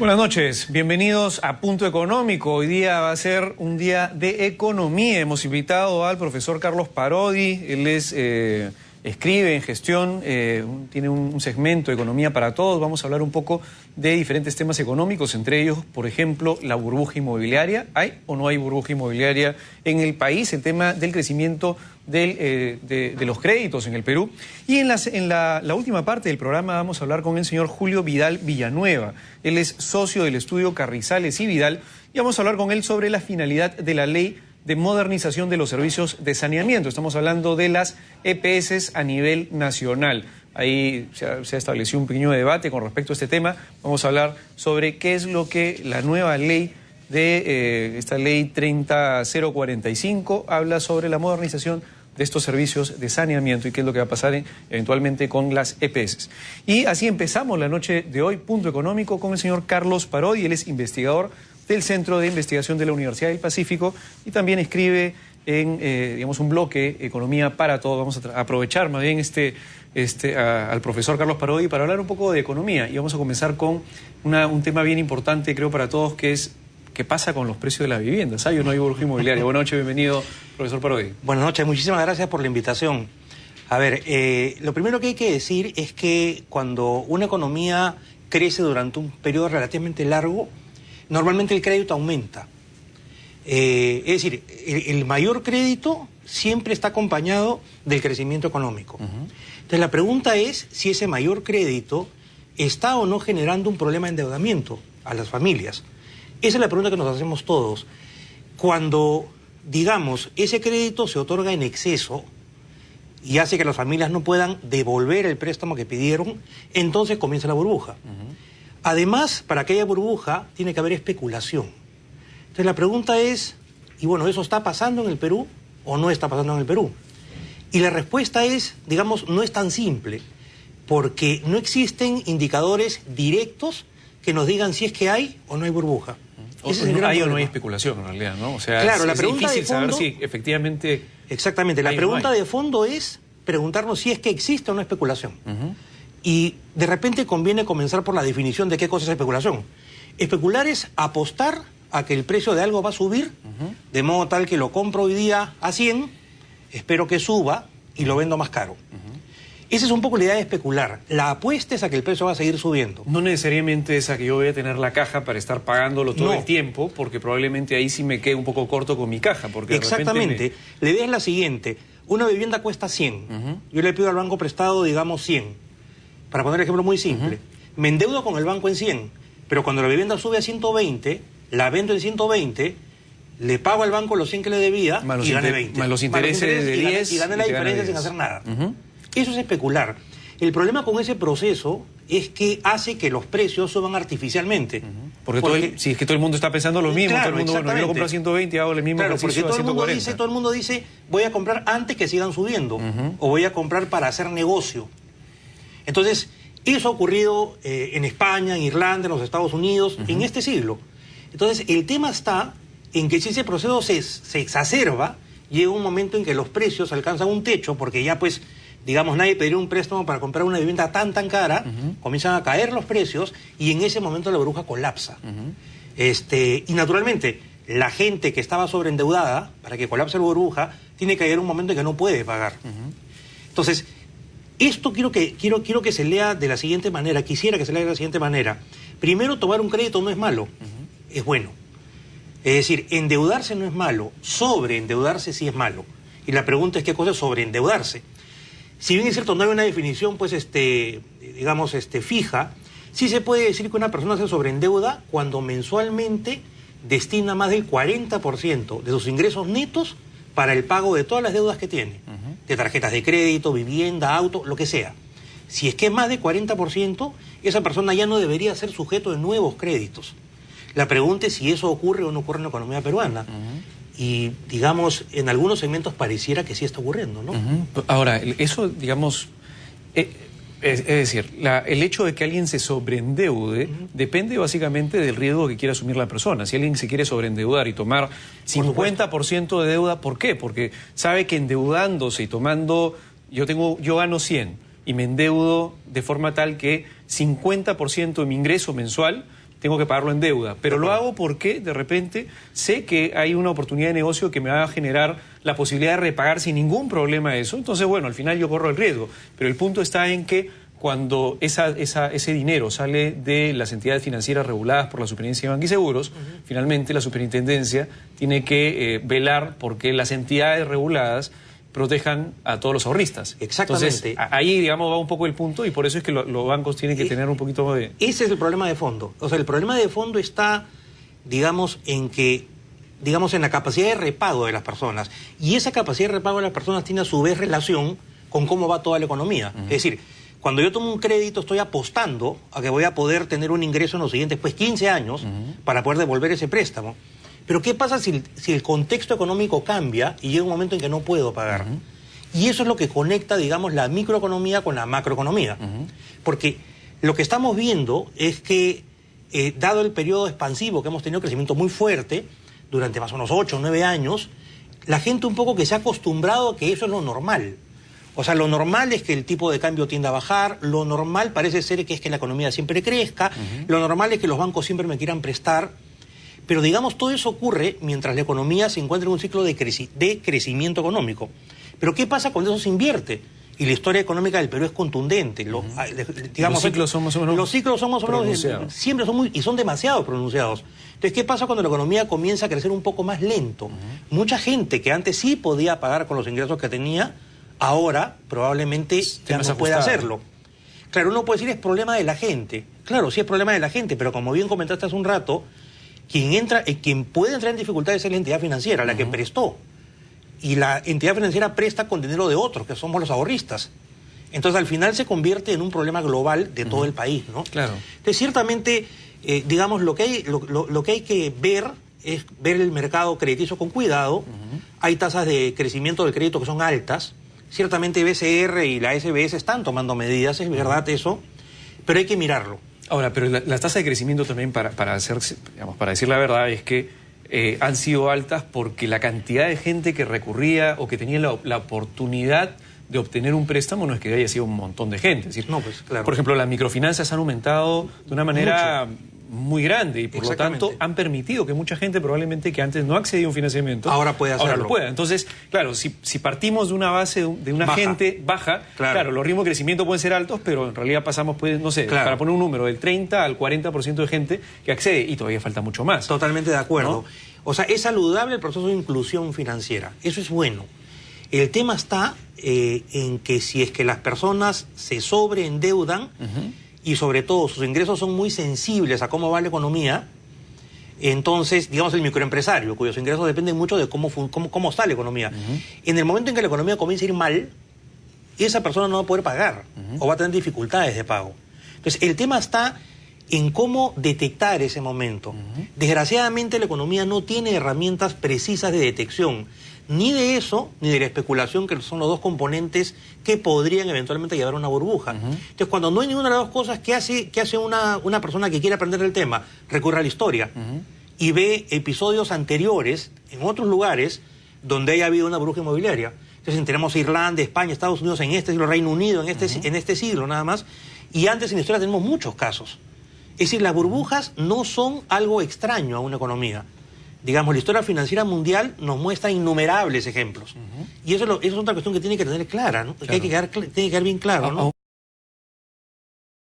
Buenas noches, bienvenidos a Punto Económico. Hoy día va a ser un día de economía. Hemos invitado al profesor Carlos Parodi. Él es, escribe en gestión, tiene un segmento de Economía para Todos. Vamos a hablar un poco de diferentes temas económicos, entre ellos, por ejemplo, la burbuja inmobiliaria. ¿Hay o no hay burbuja inmobiliaria en el país? El tema del crecimiento de los créditos en el Perú. Y en la última parte del programa vamos a hablar con el señor Julio Vidal Villanueva. Él es socio del estudio Carrizales y Vidal, y vamos a hablar con él sobre la finalidad de la ley de modernización de los servicios de saneamiento. Estamos hablando de las EPS a nivel nacional. Ahí se ha establecido un pequeño debate con respecto a este tema. Vamos a hablar sobre qué es lo que la nueva ley de esta ley 30045 habla sobre la modernización de estos servicios de saneamiento y qué es lo que va a pasar eventualmente con las EPS. Y así empezamos la noche de hoy, Punto Económico, con el señor Carlos Parodi. Él es investigador del Centro de Investigación de la Universidad del Pacífico y también escribe en un bloque Economía para Todos. Vamos a aprovechar más bien al profesor Carlos Parodi para hablar un poco de economía, y vamos a comenzar con un tema bien importante, creo, para todos, que es ¿qué pasa con los precios de las viviendas? ¿Hay o no hay burbuja inmobiliaria? Buenas noches, bienvenido, profesor Parodi. Buenas noches, muchísimas gracias por la invitación. A ver, lo primero que hay que decir es que cuando una economía crece durante un periodo relativamente largo, normalmente el crédito aumenta. Es decir, el mayor crédito siempre está acompañado del crecimiento económico. Entonces la pregunta es si ese mayor crédito está o no generando un problema de endeudamiento a las familias. Esa es la pregunta que nos hacemos todos. Cuando, digamos, ese crédito se otorga en exceso y hace que las familias no puedan devolver el préstamo que pidieron, entonces comienza la burbuja. Además, para que haya burbuja, tiene que haber especulación. Entonces la pregunta es, y bueno, ¿eso está pasando en el Perú o no está pasando en el Perú? Y la respuesta es, digamos, no es tan simple, porque no existen indicadores directos que nos digan si es que hay o no hay burbuja. Hay o no hay especulación, en realidad, ¿no? O sea, claro, es difícil saber si efectivamente... Exactamente, la pregunta de fondo es preguntarnos si es que existe o no especulación. Y de repente conviene comenzar por la definición de qué cosa es especulación. Especular es apostar a que el precio de algo va a subir, de modo tal que lo compro hoy día a 100, espero que suba y lo vendo más caro. Esa es un poco la idea de especular. La apuesta es a que el precio va a seguir subiendo. No necesariamente es a que yo voy a tener la caja para estar pagándolo todo el tiempo, porque probablemente ahí sí me quede un poco corto con mi caja. Porque exactamente. La idea es la siguiente. Una vivienda cuesta 100. Yo le pido al banco prestado, digamos, 100. Para poner el ejemplo muy simple. Me endeudo con el banco en 100, pero cuando la vivienda sube a 120, la vendo en 120, le pago al banco los 100 que le debía y gane 20. Más los intereses de 10. Y gane la diferencia sin hacer nada. Eso es especular. El problema con ese proceso es que hace que los precios suban artificialmente. Porque si es que todo el mundo está pensando lo mismo, claro, todo el mundo, bueno, yo lo compro a 120 y hago el mismo precio a 140. Todo el mundo dice, voy a comprar antes que sigan subiendo, o voy a comprar para hacer negocio. Entonces, eso ha ocurrido en España, en Irlanda, en los Estados Unidos, en este siglo. Entonces, el tema está en que si ese proceso se exacerba, llega un momento en que los precios alcanzan un techo, porque ya pues, digamos, nadie pediría un préstamo para comprar una vivienda tan cara, comienzan a caer los precios y en ese momento la burbuja colapsa. Y naturalmente, la gente que estaba sobreendeudada, para que colapse la burbuja, tiene que llegar un momento en que no puede pagar. Entonces, esto quiero que se lea de la siguiente manera, quisiera que se lea de la siguiente manera. Primero, tomar un crédito no es malo, es bueno. Es decir, endeudarse no es malo, sobreendeudarse sí es malo. Y la pregunta es qué cosa es sobreendeudarse. Si bien es cierto, no hay una definición, pues, fija, sí se puede decir que una persona se sobreendeuda cuando mensualmente destina más del 40% de sus ingresos netos para el pago de todas las deudas que tiene, de tarjetas de crédito, vivienda, auto, lo que sea. Si es que es más de 40%, esa persona ya no debería ser sujeto de nuevos créditos. La pregunta es si eso ocurre o no ocurre en la economía peruana. Y, digamos, en algunos segmentos pareciera que sí está ocurriendo, ¿no? Ahora, eso, digamos, es decir, el hecho de que alguien se sobreendeude depende básicamente del riesgo que quiera asumir la persona. Si alguien se quiere sobreendeudar y tomar 50% de deuda, ¿por qué? Porque sabe que endeudándose y tomando, yo gano 100 y me endeudo de forma tal que 50% de mi ingreso mensual tengo que pagarlo en deuda, pero lo hago porque de repente sé que hay una oportunidad de negocio que me va a generar la posibilidad de repagar sin ningún problema eso. Entonces, bueno, al final yo corro el riesgo. Pero el punto está en que cuando ese dinero sale de las entidades financieras reguladas por la Superintendencia de Banca y Seguros, finalmente la Superintendencia tiene que velar porque las entidades reguladas protejan a todos los ahorristas. Exactamente. Entonces, ahí, digamos, va un poco el punto y por eso es que los bancos tienen que tener un poquito de... Ese es el problema de fondo. O sea, el problema de fondo está, digamos, en la capacidad de repago de las personas. Y esa capacidad de repago de las personas tiene a su vez relación con cómo va toda la economía. Es decir, cuando yo tomo un crédito estoy apostando a que voy a poder tener un ingreso en los siguientes 15 años para poder devolver ese préstamo. Pero ¿qué pasa si el contexto económico cambia y llega un momento en que no puedo pagar? Y eso es lo que conecta, digamos, la microeconomía con la macroeconomía. Porque lo que estamos viendo es que, dado el periodo expansivo que hemos tenido, crecimiento muy fuerte, durante más o menos 8 o 9 años, la gente un poco que se ha acostumbrado a que eso es lo normal. O sea, lo normal es que el tipo de cambio tienda a bajar, lo normal parece ser que es que la economía siempre crezca, lo normal es que los bancos siempre me quieran prestar. Pero digamos, todo eso ocurre mientras la economía se encuentra en un ciclo de crecimiento económico. Pero ¿qué pasa cuando eso se invierte? Y la historia económica del Perú es contundente. Digamos, los ciclos son más o menos siempre son demasiado pronunciados. Entonces, ¿qué pasa cuando la economía comienza a crecer un poco más lento? Mucha gente que antes sí podía pagar con los ingresos que tenía, ahora probablemente ya no puede hacerlo. Claro, uno puede decir es problema de la gente. Claro, sí es problema de la gente, pero como bien comentaste hace un rato, quien puede entrar en dificultades es la entidad financiera, la que prestó. Y la entidad financiera presta con dinero de otros, que somos los ahorristas. Entonces, al final se convierte en un problema global de todo el país, ¿no? Claro. Entonces, ciertamente, digamos, lo que hay que ver es ver el mercado crediticio con cuidado. Hay tasas de crecimiento del crédito que son altas. Ciertamente, BCR y la SBS están tomando medidas, es verdad eso, pero hay que mirarlo. Ahora, pero la tasa de crecimiento también, para decir la verdad, es que han sido altas porque la cantidad de gente que recurría o que tenía la oportunidad de obtener un préstamo no es que haya sido un montón de gente. Es decir, no, pues, claro. Por ejemplo, las microfinanzas han aumentado de una manera muy grande y por lo tanto han permitido que mucha gente probablemente que antes no accedía a un financiamiento ahora puede hacerlo. Ahora lo pueda. Entonces, claro, si partimos de una base de una gente baja, claro, los ritmos de crecimiento pueden ser altos, pero en realidad pasamos, pues, no sé, para poner un número, del 30 al 40% de gente que accede y todavía falta mucho más. Totalmente de acuerdo. ¿No? O sea, es saludable el proceso de inclusión financiera. Eso es bueno. El tema está en que si es que las personas se sobreendeudan y sobre todo sus ingresos son muy sensibles a cómo va la economía, entonces, digamos, el microempresario, cuyos ingresos dependen mucho de cómo está la economía. En el momento en que la economía comience a ir mal, esa persona no va a poder pagar o va a tener dificultades de pago. Entonces, el tema está en cómo detectar ese momento. Desgraciadamente, la economía no tiene herramientas precisas de detección, ni de eso, ni de la especulación, que son los dos componentes que podrían eventualmente llevar a una burbuja. Entonces, cuando no hay ninguna de las dos cosas, ¿qué hace una persona que quiere aprender el tema? Recurre a la historia y ve episodios anteriores en otros lugares donde haya habido una burbuja inmobiliaria. Entonces, tenemos Irlanda, España, Estados Unidos en este siglo, Reino Unido en este siglo nada más, y antes en la historia tenemos muchos casos. Es decir, las burbujas no son algo extraño a una economía. Digamos, la historia financiera mundial nos muestra innumerables ejemplos. Y eso es otra cuestión que tiene que tener clara, ¿no? Claro. Que tiene que quedar bien claro, ¿no?